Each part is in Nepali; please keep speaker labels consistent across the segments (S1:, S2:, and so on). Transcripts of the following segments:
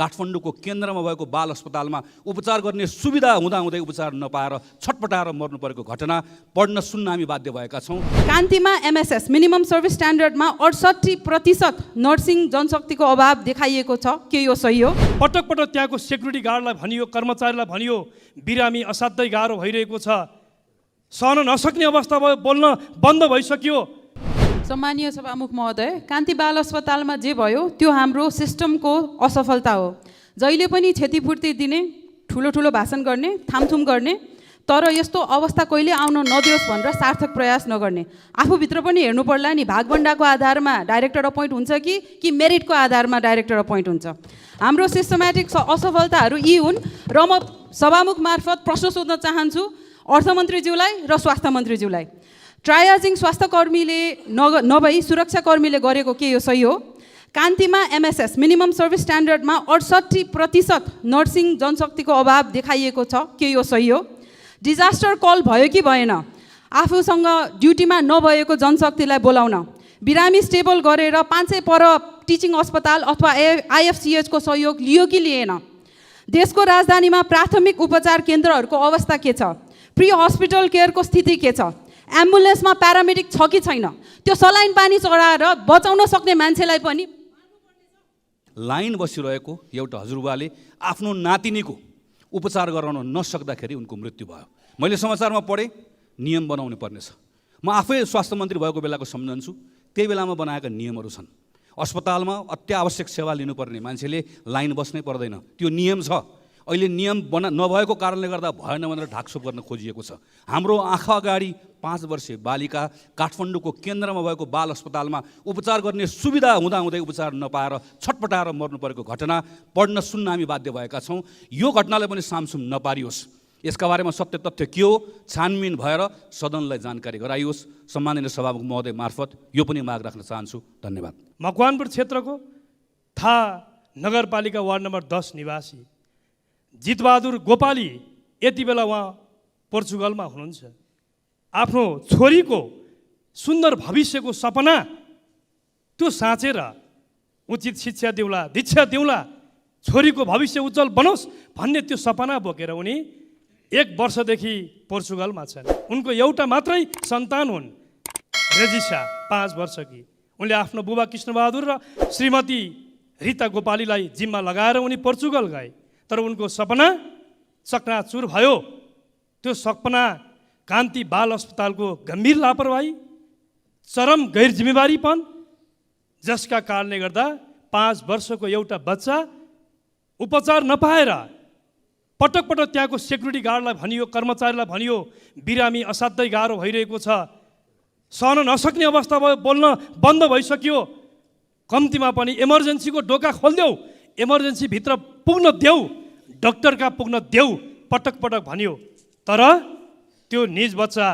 S1: काठमाडौँको केन्द्रमा भएको बाल अस्पतालमा उपचार गर्ने सुविधा हुँदाहुँदै उपचार नपाएर छटपटाएर मर्नु परेको घटना पढ्न सुन्न हामी बाध्य भएका छौँ।
S2: कान्तिमा एमएसएस मिनिमम सर्भिस स्ट्यान्डर्डमा 68% नर्सिङ जनशक्तिको अभाव देखाइएको छ, के यो सही हो?
S3: पटक पटक त्यहाँको सेक्युरिटी गार्डलाई भनियो, कर्मचारीलाई भनियो, बिरामी असाध्यै गाह्रो भइरहेको छ, सहन नसक्ने अवस्था भयो, बोल्न बन्द भइसक्यो।
S2: सम्मानीय सभामुख महोदय, कान्ति बाल अस्पतालमा जे भयो त्यो हाम्रो सिस्टमको असफलता हो। जहिले पनि क्षतिपूर्ति दिने, ठुलो ठुलो भाषण गर्ने, थामथुम गर्ने, तर यस्तो अवस्था कहिले आउन नदियोस् भनेर सार्थक प्रयास नगर्ने। आफूभित्र पनि हेर्नु पर्ला नि, भागभण्डाको आधारमा डाइरेक्टर अपोइन्ट हुन्छ कि मेरिटको आधारमा डाइरेक्टर अपोइन्ट हुन्छ। हाम्रो सिस्टमेटिक असफलताहरू यी हुन् र म सभामुख मार्फत प्रश्न सोध्न चाहन्छु अर्थमन्त्रीज्यूलाई र स्वास्थ्य मन्त्रीज्यूलाई। ट्रायाजिङ स्वास्थ्यकर्मीले नभई सुरक्षाकर्मीले गरेको के यो सही हो? कान्तिमा एमएसएस मिनिमम सर्भिस स्ट्यान्डर्डमा 68% नर्सिङ जनशक्तिको अभाव देखाइएको छ, के यो सही हो? डिजास्टर कल भयो कि भएन? आफूसँग ड्युटीमा नभएको जनशक्तिलाई बोलाउन, बिरामी स्टेबल गरेर 500 पर टिचिङ अस्पताल अथवा आइएफसिएचको सहयोग लियो कि लिएन? देशको राजधानीमा प्राथमिक उपचार केन्द्रहरूको अवस्था के छ? प्री हस्पिटल केयरको स्थिति के छ? एम्बुलेन्समा प्यारामेडिक छ कि छैन? त्यो सलाइन पानी चढाएर बचाउन सक्ने मान्छेलाई पनि
S1: लाइन बसिरहेको एउटा हजुरबाले आफ्नो नातिनीको उपचार गराउन नसक्दाखेरि उनको मृत्यु भयो। मैले समाचारमा पढेँ, नियम बनाउनु पर्नेछ। म आफै स्वास्थ्य मन्त्री भएको बेलाको सम्झन्छु, त्यही बेलामा बनाएका नियमहरू छन्। अस्पतालमा अत्यावश्यक सेवा लिनुपर्ने मान्छेले लाइन बस्नै पर्दैन, त्यो नियम छ। अहिले नियम नभएको कारणले गर्दा भएन भनेर ढाकछोप गर्न खोजिएको छ। हाम्रो आँखा अगाडि 5 वर्षीय बालिका काठमाडौँको केन्द्रमा भएको बाल अस्पतालमा उपचार गर्ने सुविधा हुँदाहुँदै उपचार नपाएर छटपटाएर मर्नु परेको घटना पढ्न सुन्न हामी बाध्य भएका छौँ। यो घटनालाई पनि सामसुम नपारियोस्, यसका बारेमा सत्य तथ्य के हो छानबिन भएर सदनलाई जानकारी गराइयोस्। सम्माननीय सभामुख महोदय मार्फत यो पनि माग राख्न चाहन्छु। धन्यवाद।
S3: मकवानपुर क्षेत्रको था नगरपालिका वार्ड नम्बर 10 निवासी जितबहादुर गोपाली यति बेला उहाँ पोर्चुगलमा हुनुहुन्छ। आफ्नो छोरीको सुन्दर भविष्यको सपना त्यो साँचेर उचित शिक्षा दिउला, दीक्षा दिउला, छोरीको भविष्य उज्जवल बनोस् भन्ने त्यो सपना बोकेर उनी 1 वर्षदेखि पोर्चुगलमा छन्। उनको एउटा मात्रै सन्तान हुन्, रेजिसा, 5 वर्षकी। उनले आफ्नो बुबा कृष्णबहादुर र श्रीमती रिता गोपालीलाई जिम्मा लगाएर उनी पोर्चुगल गए, तर उनको सपना चकनाचुर भयो। त्यो सपना कान्ति बाल अस्पतालको गम्भीर लापरवाही, चरम गैर जिम्मेवारीपन, जसका कारणले गर्दा 5 वर्षको एउटा बच्चा उपचार नपाएर पटक पटक त्यहाँको सेक्युरिटी गार्डलाई भनियो, कर्मचारीलाई भनियो, बिरामी असाध्यै गाह्रो भइरहेको छ, सहन नसक्ने अवस्था भयो, बोल्न बन्द भइसक्यो। कम्तीमा पनि इमर्जेन्सीको ढोका खोलिदेऊ, इमर्जेन्सीभित्र पुग्न देऊ, डाक्टरका पुग्न देऊ, पटक पटक भनियो। तर त्यो निज बच्चा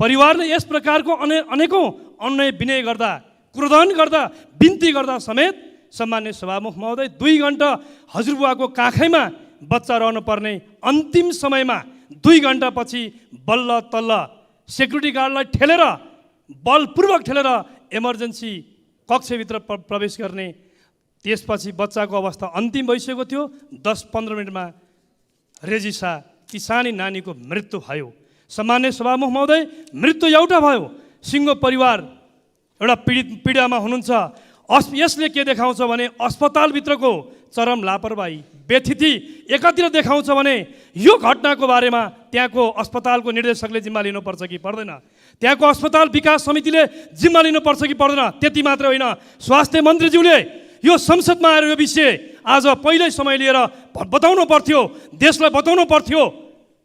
S3: परिवारले यस प्रकारको अनेकौँ अन्याय विनय गर्दा, क्रोधन गर्दा, बिन्ती गर्दा समेत सम्मान्य सभामुख महोदय 2 घन्टा हजुरबुवाको काखैमा बच्चा रहनु पर्ने अन्तिम समयमा 2 घन्टापछि बल्ल तल्ल सेक्युरिटी गार्डलाई ठेलेर, बलपूर्वक ठेलेर इमर्जेन्सी कक्षभित्र प्रवेश गर्ने। त्यसपछि बच्चाको अवस्था अन्तिम भइसकेको थियो। 10-15 मिनटमा रेजिसा ती सानी नानीको मृत्यु भयो। सम्मान्य सभामुख महोदय, मृत्यु एउटा भयो। सिङ्गो परिवार एउटा पीडामा हुनुहुन्छ। यसले के देखाउँछ भने अस्पतालभित्रको चरम लापरवाही, व्यथिति एकातिर देखाउँछ भने यो घटनाको बारेमा त्यहाँको अस्पतालको निर्देशकले जिम्मा लिनुपर्छ कि पर्दैन, त्यहाँको अस्पताल विकास समितिले जिम्मा लिनुपर्छ कि पर्दैन। त्यति मात्र होइन, स्वास्थ्य मन्त्रीज्यूले यो संसदमा आएर यो विषय आज पहिल्यै समय लिएर बताउनु पर्थ्यो, देशलाई बताउनु पर्थ्यो।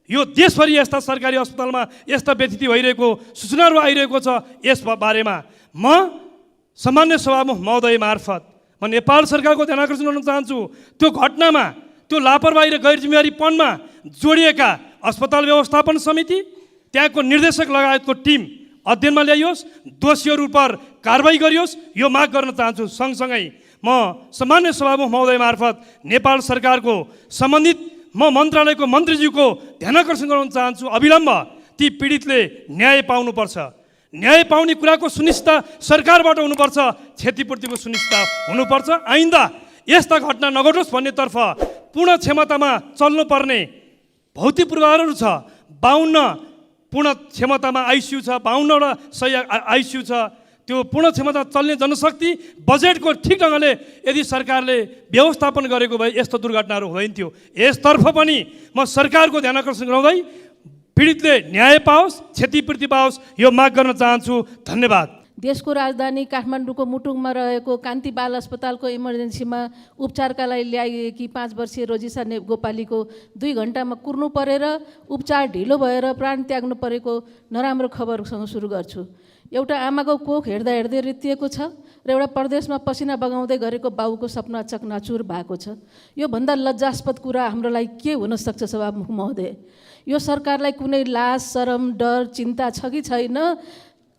S3: यो देशभरि यस्ता सरकारी अस्पतालमा यस्ता व्यथिति भइरहेको सूचनाहरू आइरहेको छ। यस बारेमा म सम्मान्य सभामुख महोदय मार्फत म नेपाल सरकारको ध्यान आकर्षण गर्न चाहन्छु। त्यो घटनामा, त्यो लापरवाही र गैर जिम्मेवारीपनमा जोडिएका अस्पताल व्यवस्थापन समिति, त्यहाँको निर्देशक लगायतको टिम अध्ययनमा ल्याइयोस्, दोषीहरू पर कारबाही गरियोस्, यो माग गर्न चाहन्छु। सँगसँगै म सम्मान्य सभामुख महोदय मार्फत नेपाल सरकारको सम्बन्धित म मन्त्रालयको मन्त्रीज्यूको ध्यान आकर्षण गराउन चाहन्छु। अविलम्ब ती पीडितले न्याय पाउनुपर्छ। न्याय पाउने कुराको सुनिश्चितता सरकारबाट हुनुपर्छ, क्षतिपूर्तिको सुनिश्चितता हुनुपर्छ। आइन्दा यस्ता घटना नघटोस् भन्नेतर्फ पूर्ण क्षमतामा चल्नुपर्ने भौतिक पूर्वाधारहरू छ। 52 पूर्ण क्षमतामा आइसियु छ, 52वटा सही आइसियु छ। त्यो पूर्ण क्षमता चल्ने जनशक्ति बजेटको ठिक ढङ्गले यदि सरकारले व्यवस्थापन गरेको भए यस्तो दुर्घटनाहरू हुँदैन थियो। यसतर्फ पनि म सरकारको ध्यान आकर्षण गराउँदै पीडितले न्याय पाओस्, क्षतिपूर्ति पाओस्, यो माग गर्न चाहन्छु। धन्यवाद।
S4: देशको राजधानी काठमाडौँको मुटुङमा रहेको कान्ति बाल अस्पतालको इमर्जेन्सीमा उपचारका लागि ल्याइएकी 5 वर्षीय रोजिसा गोपालीको 2 घण्टामा कुर्नु परेर उपचार ढिलो भएर प्राण त्याग्नु परेको नराम्रो खबरसँग सुरु गर्छु। एउटा आमाको कोख हेर्दा हेर्दै रित्तिएको छ र एउटा परदेशमा पसिना बगाउँदै गरेको बाउको सपना चकनाचुर भएको छ। योभन्दा लज्जास्पद कुरा हाम्रो लागि के हुन सक्छ सभामुख महोदय? यो सरकारलाई कुनै लाज, शरम, डर, चिन्ता छ कि छैन?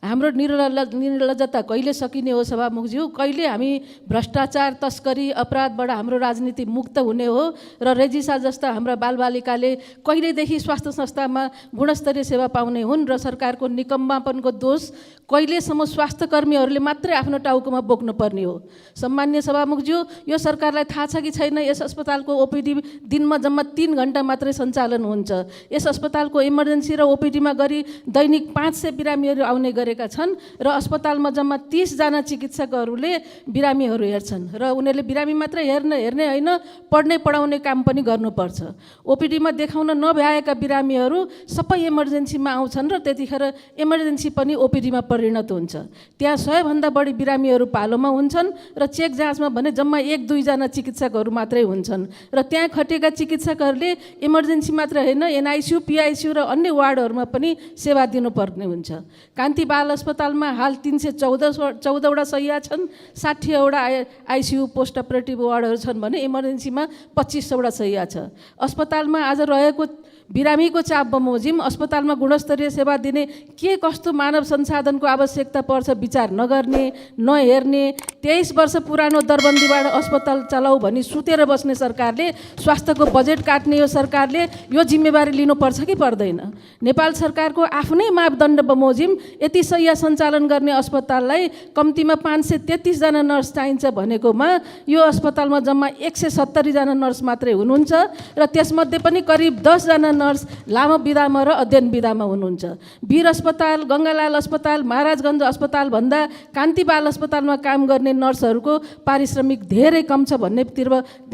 S4: हाम्रो निर्लज्जता कहिले सकिने हो सभामुखज्यू? कहिले हामी भ्रष्टाचार, तस्करी, अपराधबाट हाम्रो राजनीति मुक्त हुने हो र रेजिसा जस्ता हाम्रा बालबालिकाले कहिलेदेखि स्वास्थ्य संस्थामा गुणस्तरीय सेवा पाउने हुन् र सरकारको निकम्मापनको दोष कहिलेसम्म स्वास्थ्य कर्मीहरूले मात्रै आफ्नो टाउकोमा बोक्नुपर्ने हो? सम्मान्य सभामुखज्यू, यो सरकारलाई थाहा छ कि छैन यस अस्पतालको ओपिडी दिनमा जम्मा 3 घण्टा मात्रै सञ्चालन हुन्छ। यस अस्पतालको इमर्जेन्सी र ओपिडीमा गरी दैनिक 500 बिरामीहरू आउने गरेका छन् र अस्पतालमा जम्मा 30 जना चिकित्सकहरूले बिरामीहरू हेर्छन् र उनीहरूले बिरामी मात्रै हेर्ने होइन, पढ्ने पढाउने काम पनि गर्नुपर्छ। ओपिडीमा देखाउन नभ्याएका बिरामीहरू सबै इमर्जेन्सीमा आउँछन् र त्यतिखेर इमर्जेन्सी पनि ओपिडीमा परिणत हुन्छ। त्यहाँ 100 भन्दा बढी बिरामीहरू पालोमा हुन्छन् र चेक जाँचमा भने जम्मा 1-2 जना चिकित्सकहरू मात्रै हुन्छन् र त्यहाँ खटेका चिकित्सकहरूले इमर्जेन्सी मात्र होइन, एनआइसियु, पिआइसियु र अन्य वार्डहरूमा पनि सेवा दिनुपर्ने हुन्छ। कान्ति बाल अस्पतालमा हाल 314वटा शैय्या छन्, 60वटा आइसियु पोस्ट अपरेटिभ वार्डहरू छन् भने इमर्जेन्सीमा 2500वटा शैय्या छ। अस्पतालमा आज रहेको बिरामीको चाप बमोजिम अस्पतालमा गुणस्तरीय सेवा दिने के कस्तो मानव संसाधनको आवश्यकता पर्छ विचार नगर्ने, नहेर्ने, 23 वर्ष पुरानो दरबन्दीबाट अस्पताल चलाऊ भनी सुतेर बस्ने सरकारले, स्वास्थ्यको बजेट काट्ने यो सरकारले यो जिम्मेवारी लिनुपर्छ कि पर्दैन? नेपाल सरकारको आफ्नै मापदण्ड बमोजिम यति शैय्या सञ्चालन गर्ने अस्पताललाई कम्तीमा 533 जना नर्स चाहिन्छ भनेकोमा यो अस्पतालमा जम्मा 170 जना नर्स मात्रै हुनुहुन्छ र त्यसमध्ये पनि करिब 10 जना नर्स लामो बिदामा र अध्ययन बिदामा हुनुहुन्छ। वीर अस्पताल, गङ्गालाल अस्पताल, महाराजगञ्ज अस्पताल भन्दा कान्ति बाल अस्पतालमा काम गर्ने नर्सहरूको पारिश्रमिक धेरै कम छ भन्नेतिर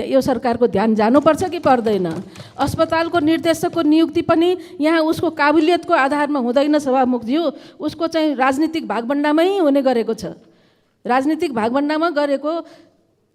S4: यो सरकारको ध्यान जानुपर्छ कि पर्दैन? अस्पतालको निर्देशकको नियुक्ति पनि यहाँ उसको काबिलियतको आधारमा हुँदैन सभामुखज्यू, उसको चाहिँ राजनीतिक भागभण्डामै हुने गरेको छ। राजनीतिक भागभण्डामा गरेको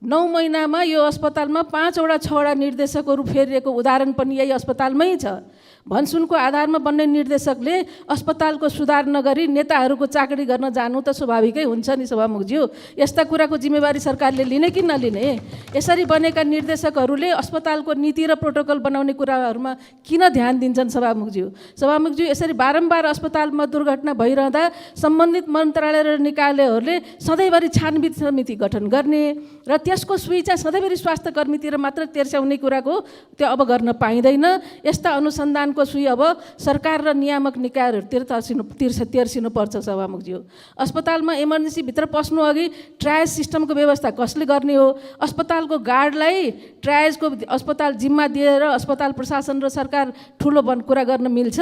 S4: 9 महिनामा यो अस्पतालमा 5वटा 6वटा निर्देशकहरू फेरिएको उदाहरण पनि यही अस्पतालमै छ। भनसुनको आधारमा बन्ने निर्देशकले अस्पतालको सुधार नगरी नेताहरूको चाकरी गर्न जानु त स्वाभाविकै हुन्छ नि सभामुखज्यू। यस्ता कुराको जिम्मेवारी सरकारले लिने कि नलिने? यसरी बनेका निर्देशकहरूले अस्पतालको नीति र प्रोटोकल बनाउने कुराहरूमा किन ध्यान दिन्छन् सभामुखज्यू? सभामुखज्यू, यसरी बारम्बार अस्पतालमा दुर्घटना भइरहँदा सम्बन्धित मन्त्रालय र निकायहरूले सधैँभरि छानबिन समिति गठन गर्ने र त्यसको सुई चाहिँ सधैँभरि स्वास्थ्य कर्मीतिर मात्र तेर्स्याउने कुराको त्यो अब गर्न पाइँदैन। यस्ता अनुसन्धानको सुई अब सरकार र नियामक निकायहरूतिर तेर्सिनुपर्छ सभामुखज्यू। अस्पतालमा इमर्जेन्सीभित्र पस्नु अघि ट्रायल सिस्टमको व्यवस्था कसले गर्ने हो? अस्पतालको गार्डलाई ट्रायलको अस्पताल जिम्मा दिएर अस्पताल प्रशासन र सरकार ठुलो कुरा गर्न मिल्छ?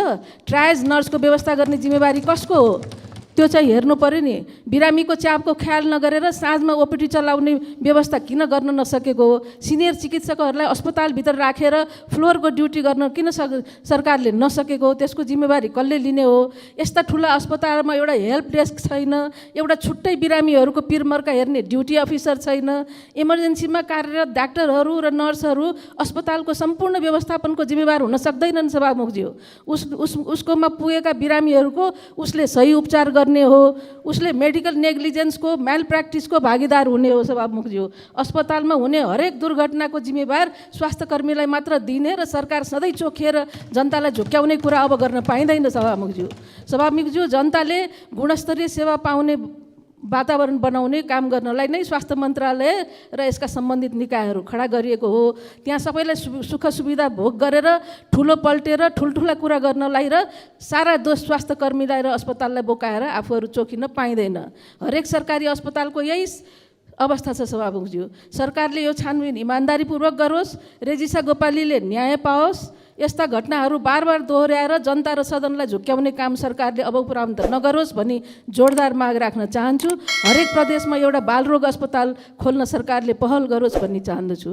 S4: ट्रायल नर्सको व्यवस्था गर्ने जिम्मेवारी कसको हो? त्यो चाहिँ हेर्नु पर्यो नि। बिरामीको चापको ख्याल नगरेर साँझमा ओपिडी चलाउने व्यवस्था किन गर्न नसकेको हो? सिनियर चिकित्सकहरूलाई अस्पतालभित्र राखेर फ्लोरको ड्युटी गर्न किन सरकारले नसकेको हो? त्यसको जिम्मेवारी कसले लिने हो? यस्ता ठुला अस्पतालमा एउटा हेल्प डेस्क छैन, एउटा छुट्टै बिरामीहरूको पिरमर्का हेर्ने ड्युटी अफिसर छैन, इमर्जेन्सीमा कार्यरत डाक्टरहरू र नर्सहरू अस्पतालको सम्पूर्ण व्यवस्थापनको जिम्मेवार हुन सक्दैनन् सभामुखज्यू। उसकोमा पुगेका बिरामीहरूको उसले सही उपचार गर्ने हो, उसले मेडिकल नेग्लिजेन्सको, म्याल प्र्याक्टिसको भागीदार हुने हो सभामुखज्यू। अस्पतालमा हुने हरेक दुर्घटनाको जिम्मेवार स्वास्थ्य कर्मीलाई मात्र दिने र सरकार सधैँ चोखिएर जनतालाई झुक्क्याउने कुरा अब गर्न पाइँदैन सभामुखज्यू। सभामुखज्यू, जनताले गुणस्तरीय सेवा पाउने वातावरण बनाउने काम गर्नलाई नै स्वास्थ्य मन्त्रालय र यसका सम्बन्धित निकायहरू खडा गरिएको हो। त्यहाँ सबैलाई सुख सुविधा भोग गरेर ठुलो पल्टेर ठुल्ठुला कुरा गर्नलाई र सारा दोष स्वास्थ्य कर्मीलाई र अस्पताललाई बोकाएर आफूहरू चोखिन पाइँदैन। हरेक सरकारी अस्पतालको यही अवस्था छ सभामुखज्यू। सरकारले यो छानबिन इमान्दारीपूर्वक गरोस्, रेजिसा गोपालीले न्याय पाओस्। यस्ता घटनाहरू बार दोहोऱ्याएर जनता र सदनलाई झुक्क्याउने काम सरकारले अब उपरान्त नगरोस् भनी जोरदार माग राख्न चाहन्छु। हरेक प्रदेशमा एउटा बालरोग अस्पताल खोल्न सरकारले पहल गरोस् भन्ने चाहन्दछु।